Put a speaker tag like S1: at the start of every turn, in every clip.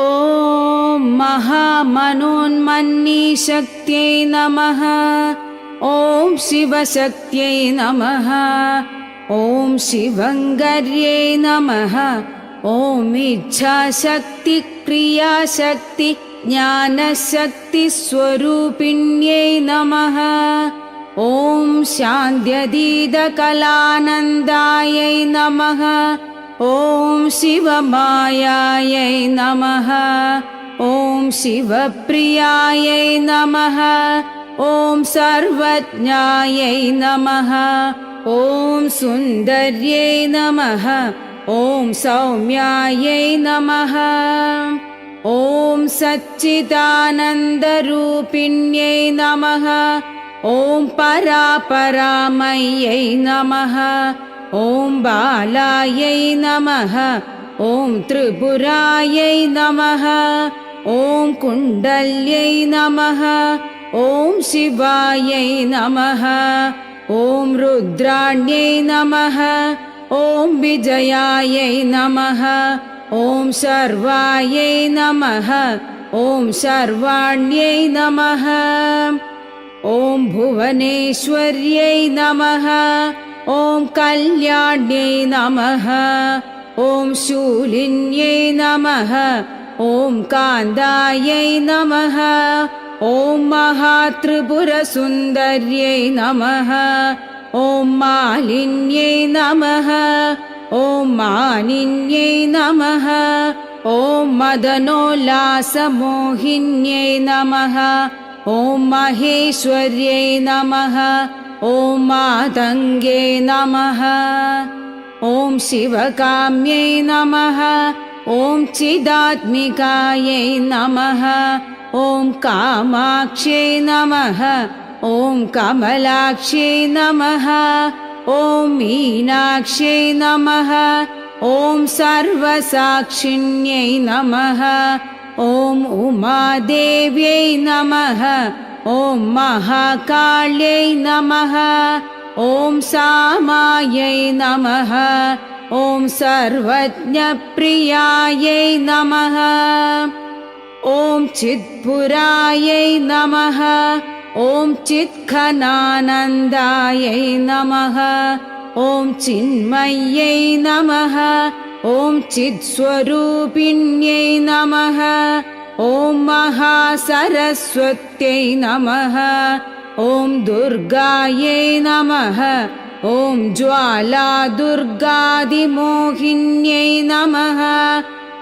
S1: ॐ महामनोन्मन्नी शक्त्यै नमः। ॐ शिवशक्त्यै नमः। ॐ शिवङ्गर्यै नमः। ॐ इच्छाशक्ति क्रियाशक्ति ज्ञानशक्ति स्वरूपिण्यै नमः। ॐ शान्त्यदीदकलानन्दायै नमः। ॐ शिवमायायै नमः। ॐ शिवप्रियायै नमः। ॐ सर्वज्ञायै नमः। ॐ सुन्दर्यै नमः। ॐ सौम्यायै नमः। ॐ सच्चिदानन्दरूपिण्यै नमः। ॐ परापरामय्यै नमः। ॐ बालायै नमः। ॐ त्रिपुरायै नमः। ॐ कुण्डल्यै नमः। ॐ शिवायै नमः। ॐ रुद्राण्यै नमः। ॐ विजयायै नमः। ॐ शर्वायै नमः। ॐ शर्वाण्यै नमः। ॐ भुवनेश्वर्यै नमः। ॐ कल्याण्यै नमः। ॐ शूलिन्यै नमः। ॐ कान्दायै नमः। ॐ महात्रिपुरसुन्दर्यै नमः। ॐ मालिन्यै नमः। ॐ मानिन्यै नमः। ॐ मदनोल्लासमोहिन्यै नमः। ॐ महेश्वर्यै नमः। ॐ मातङ्गे नमः। ॐ शिवकाम्यै नमः। ॐ चिदात्मिकायै नमः। ॐ कामाक्ष्यै नमः। ॐ कमलाक्ष्यै नमः। ॐ मीनाक्ष्यै नमः। ॐ सर्वसाक्षिण्यै नमः। ॐ उमादेव्यै नमः। ॐ महाकाल्यै नमः। ॐ सामायै नमः। ॐ सर्वज्ञप्रियायै नमः। ॐ चित्पुरायै नमः। ॐ चित्खनानन्दायै नमः। ॐ चिन्मय्यै नमः। ॐ चित्स्वरूपिण्यै नमः। ॐ महासरस्वत्यै नमः। ॐ दुर्गायै नमः। ॐ ज्वालादुर्गादिमोहिन्यै नमः।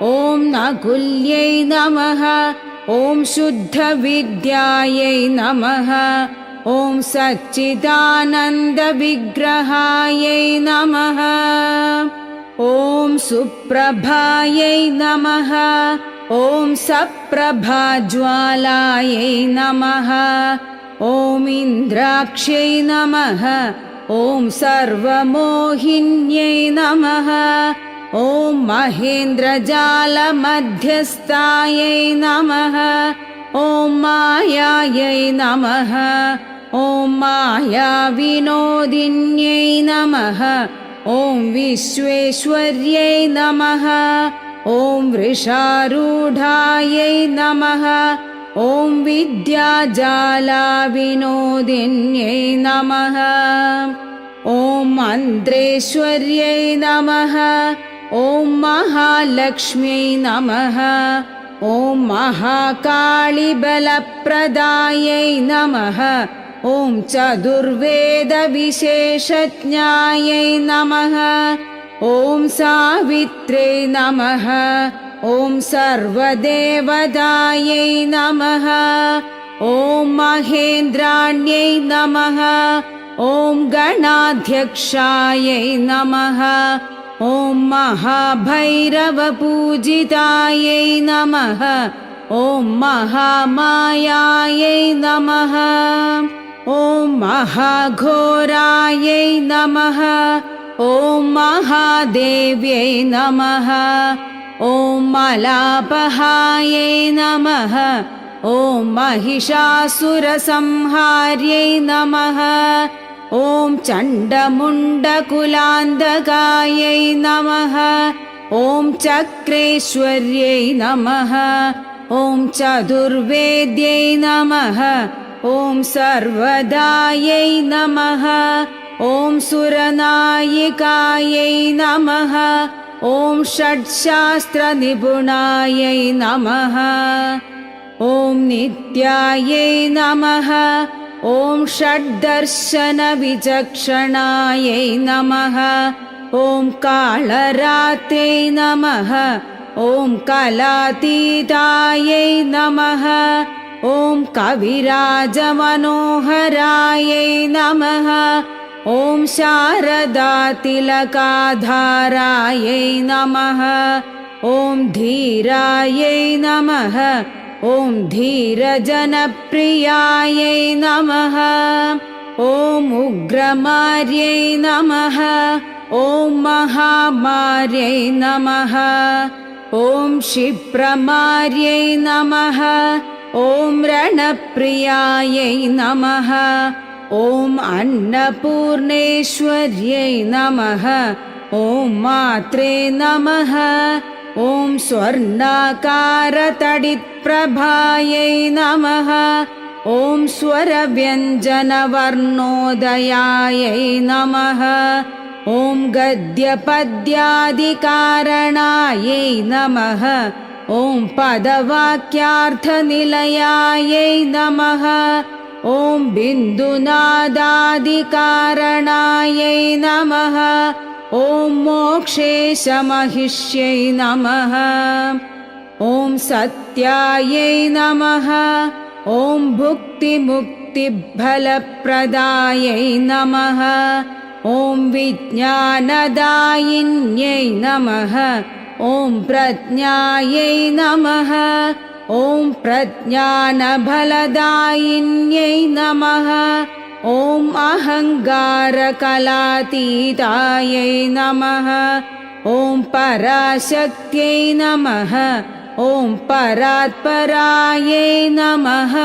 S1: ॐ नकुल्यै नमः। ॐ शुद्धविद्यायै नमः। ॐ सच्चिदानन्दविग्रहायै नमः। ॐ सुप्रभायै नमः। ॐ सप्रभाज्वालायै नमः। ॐ इन्द्राक्ष्यै नमः। ॐ सर्वमोहिन्यै नमः। ॐ महेन्द्रजालमध्यस्थायै नमः। ॐ मायायै नमः। ॐ मायाविनोदिन्यै नमः। ॐ विश्वेश्वर्यै नमः। ॐ वृषारूढायै नमः। ॐ विद्याजालाविनोदिन्यै नमः। ॐ मन्त्रेश्वर्यै नमः। ॐ महालक्ष्म्यै नमः। ॐ महाकालिबलप्रदायै नमः। ॐ चतुर्वेदविशेषज्ञायै नमः। ॐ सावित्र्यै नमः। ॐ सर्वदेवतायै नमः। ॐ महेन्द्राण्यै नमः। ॐ गणाध्यक्षायै नमः। ॐ महाभैरवपूजितायै नमः। ॐ महामायायै नमः। ॐ महाघोरायै नमः। ॐ महादेव्यै नमः। ॐ मलापहायै नमः। ॐ महिषासुरसंहार्यै नमः। ॐ चण्डमुण्डकुलान्धकायै नमः। ॐ चक्रेश्वर्यै नमः ॐ चतुर्वेद्यै नमः ॐ सर्वदायै नमः ॐ सुरनायिकायै नमः ॐ षट्शास्त्रनिपुणायै नमः ॐ नित्यायै नमः ॐ षड्दर्शनविचक्षणायै नमः ॐ कालरात्र्यै नमः ॐ कलातीतायै नमः ॐ कविराजमनोहरायै नमः ॐ शारदातिलकाधारायै नमः ॐ धीरायै नमः ॐ धीरजनप्रियायै नमः ॐ उग्रमार्यै नमः ॐ महामार्यै नमः ॐ क्षिप्रमार्यै नमः ॐ रणप्रियायै नमः ॐ अन्नपूर्णेश्वर्यै नमः ॐ मात्रे नमः ॐ स्वर्णाकारतडित्प्रभायै नमः ॐ स्वरव्यञ्जनवर्णोदयायै नमः ॐ गद्यपद्यादिकारणायै नमः ॐ पदवाक्यार्थनिलयायै नमः ॐ बिन्दुनादादिकारणायै नमः ॐ मोक्षेशमहिष्यै नमः ॐ सत्यायै नमः ॐ भुक्तिमुक्तिफलप्रदायै नमः ॐ विज्ञानदायिन्यै नमः ॐ प्रज्ञायै नमः ॐ प्रज्ञानफलदायिन्यै नमः ॐ अहङ्कारकलातीतायै नमः ॐ पराशक्त्यै नमः ॐ परात्परायै नमः।